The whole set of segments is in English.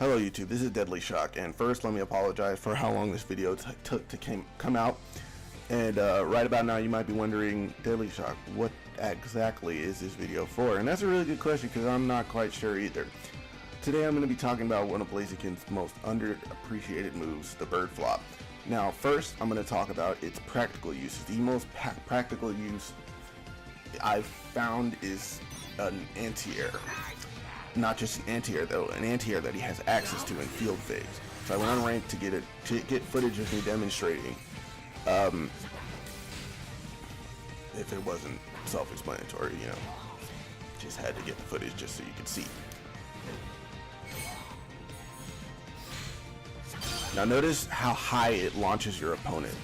Hello YouTube, this is Deadly Shock, and first let me apologize for how long this video took to come out. And right about now you might be wondering, Deadly Shock, what exactly is this video for? And that's a really good question because I'm not quite sure either. Today I'm going to be talking about one of Blaziken's most underappreciated moves, the bird flop. Now first I'm going to talk about its practical use. The most practical use I've found is an anti-air. Not just an anti-air though, an anti-air that he has access to in field phase. So I went on rank to get footage of me demonstrating. If it wasn't self-explanatory, you know, just had to get the footage just so you could see. Now notice how high it launches your opponent,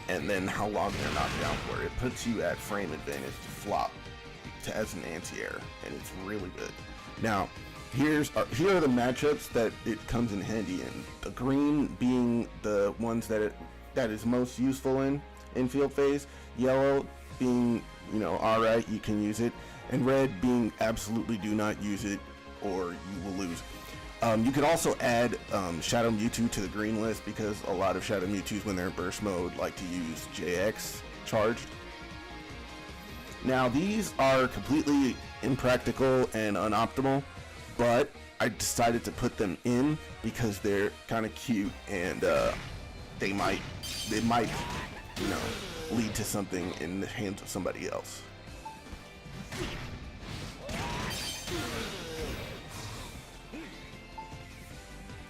and then how long they're knocked down for. It puts you at frame advantage to flop as an anti-air, and it's really good. Now, here are the matchups that it comes in handy in. The green being the ones that is most useful in field phase. Yellow being, you know, alright, you can use it. And red being absolutely do not use it or you will lose. You could also add Shadow Mewtwo to the green list because a lot of Shadow Mewtwo's when they're in burst mode like to use JX charged. Now these are completely impractical and unoptimal, but I decided to put them in because they're kind of cute and they might, you know, lead to something in the hands of somebody else.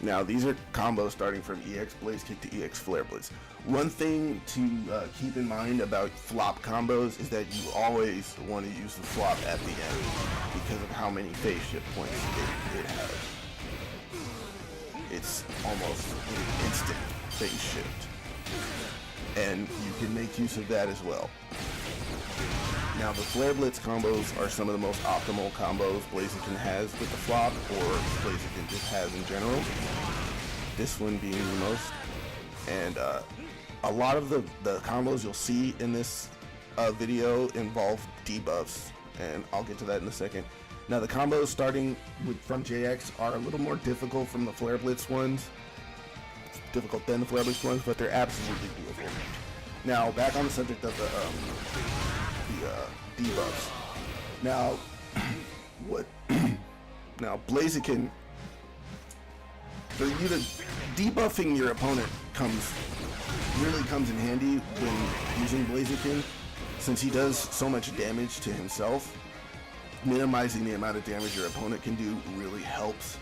Now these are combos starting from EX Blaze Kick to EX Flare Blitz. One thing to keep in mind about flop combos is that you always want to use the flop at the end because of how many phase shift points it has. It's almost an instant phase shift, and you can make use of that as well. Now the Flare Blitz combos are some of the most optimal combos Blaziken has with the flop, or Blaziken just has in general. This one being the most. And a lot of the combos you'll see in this video involve debuffs, and I'll get to that in a second. Now the combos starting from JX are a little more difficult from the Flare Blitz ones. Difficult than the Flare Blitz ones, but they're absolutely doable. Now back on the subject of the debuffs. Now, now Blaziken, for you to debuffing your opponent really comes in handy when using Blaziken, since he does so much damage to himself. Minimizing the amount of damage your opponent can do really helps,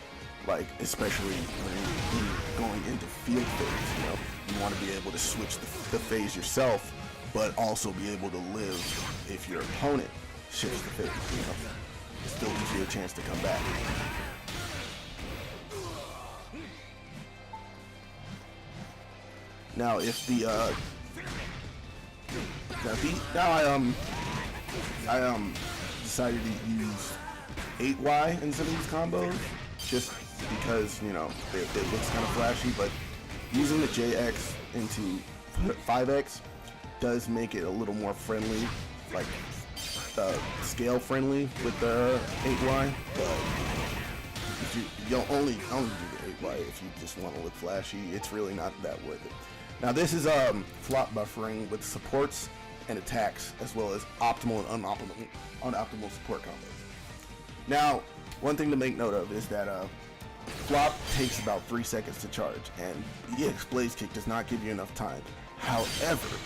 like especially when you're going into field phase. You know, you want to be able to switch the phase yourself, but also be able to live if your opponent shifts the phase. You know, it still gives you a chance to come back. Now, if the I decided to use 8Y in some of these combos just because, you know, it looks kind of flashy, but using the JX into 5X does make it a little more friendly, like scale friendly with the 8Y. But if you'll only do the 8Y if you just want to look flashy. It's really not that worth it. Now this is flop buffering with supports and attacks, as well as optimal and unoptimal support combos. Now, one thing to make note of is that flop takes about 3 seconds to charge, and EX Blaze Kick does not give you enough time. However,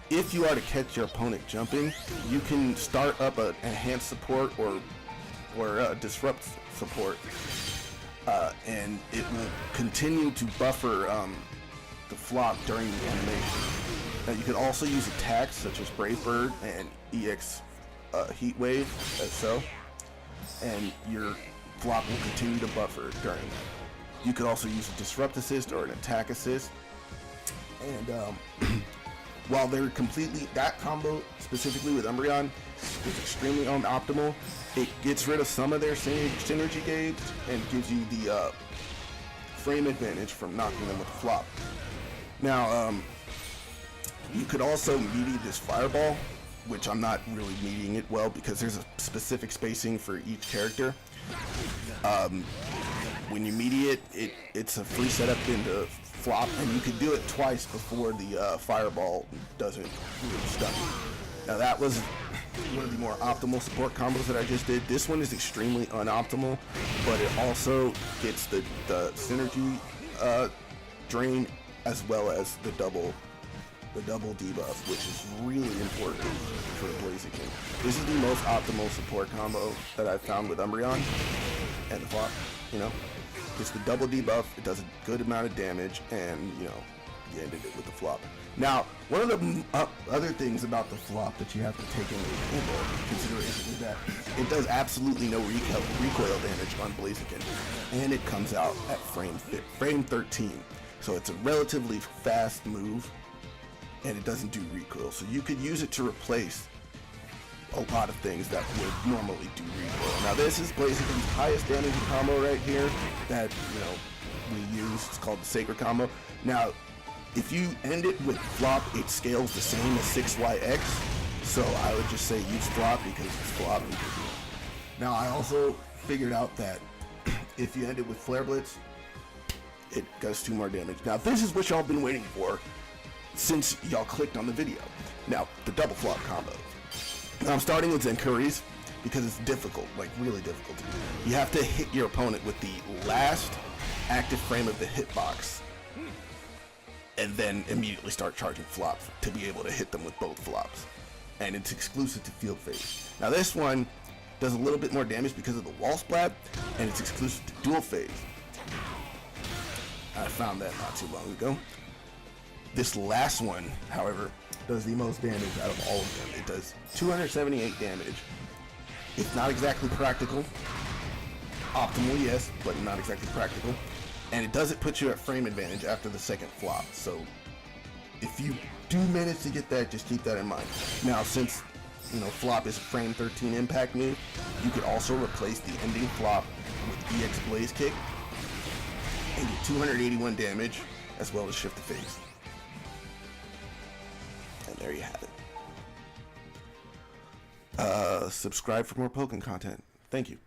if you are to catch your opponent jumping, you can start up an enhanced support or disrupt support, and it will continue to buffer the flop during the animation. Now you can also use attacks such as Brave Bird and EX Heat Wave, as so, and your flop will continue to buffer during that. You could also use a disrupt assist or an attack assist, and while they're that combo specifically with Umbreon is extremely unoptimal, it gets rid of some of their synergy gauge and gives you the frame advantage from knocking them with the flop. Now, you could also meaty this Fireball, which I'm not really meeting it well because there's a specific spacing for each character. when you media it's a free setup into flop, and you can do it twice before the fireball doesn't really stun you. Now that was one of the more optimal support combos that I just did. This one is extremely unoptimal, but it also gets the synergy drain as well as the double debuff, which is really important for the Blaziken. This is the most optimal support combo that I've found with Umbreon and the flop. You know, it's the double debuff, it does a good amount of damage, and you know, you ended it with the flop. Now, one of the other things about the flop that you have to take into consideration is that it does absolutely no recoil damage on Blaziken, and it comes out at frame 13. So it's a relatively fast move, and it doesn't do recoil. So you could use it to replace a lot of things that would normally do recoil. Now this is Blaziken's highest damage combo right here that, you know, we use. It's called the Sacred Combo. Now, if you end it with flop, it scales the same as 6YX. So I would just say use flop because it's flop. Now I also figured out that if you end it with Flare Blitz, it does 2 more damage. Now this is what y'all been waiting for since y'all clicked on the video. Now, the double flop combo. Now I'm starting with Zenkuris because it's difficult, like really difficult to do. You have to hit your opponent with the last active frame of the hitbox and then immediately start charging flops to be able to hit them with both flops. And it's exclusive to Field Phase. Now this one does a little bit more damage because of the wall splat, and it's exclusive to Dual Phase. I found that not too long ago. This last one, however, does the most damage out of all of them. It does 278 damage. It's not exactly practical. Optimal, yes, but not exactly practical. And it doesn't put you at frame advantage after the second flop. So if you do manage to get that, just keep that in mind. Now, since you know flop is a frame 13 impact move, you could also replace the ending flop with EX Blaze Kick and get 281 damage as well as shift the phase. And there you have it. Subscribe for more Pokken content. Thank you.